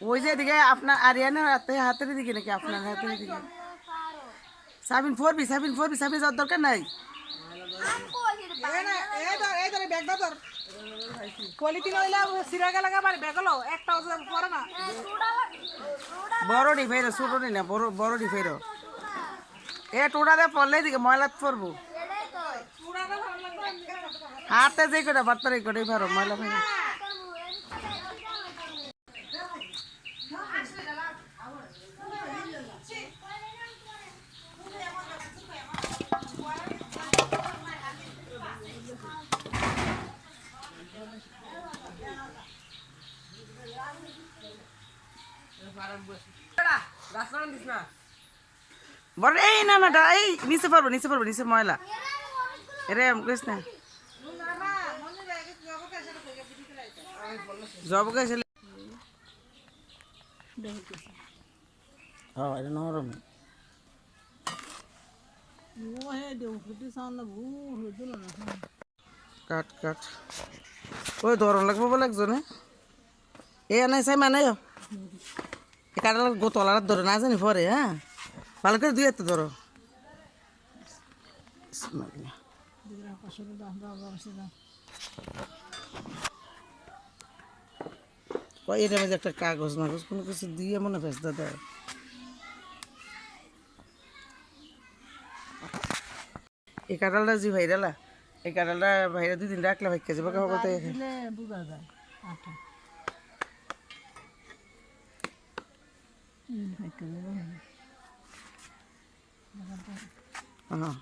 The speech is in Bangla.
ওই যে এদিকে আপনার আরিয়ানের হাতের দিকে নাকি আপনার হাতের দিকে সাবিন ফোরবি সাবিন যাওয়ার দরকার নাই বড়ডি ফেরো ছোটডি না বড়ডি ফেরো এ টোটাতে পড়লে দিকে ময়লা পড়বো হাতে যে কটা বার্তার এই কটাই ভালো ময়লা ফেরো বড় এই না না এই নিচে পারবো নিচে ময়লা এরে কইস না জবকে ছেলে হ্যাঁ এটা নরম কাট ওই ধরন লাগবো বলে একজনে এ নাই চাই মানে কাটাল গোতলার ধরে না জানি পরে হ্যাঁ ভালো করে দুই হাতে ধরো এর মধ্যে একটা কাগজ মাগজ কোনো কিছু দিয়ে মনে ফেসতে দেয় এই কাঁঠালটা যে ভাইরালা এই কাঁঠালটা ভাইরা 2 দিন রাখলে ভাই কেজি বাঁকা হবে তো হ্যাঁ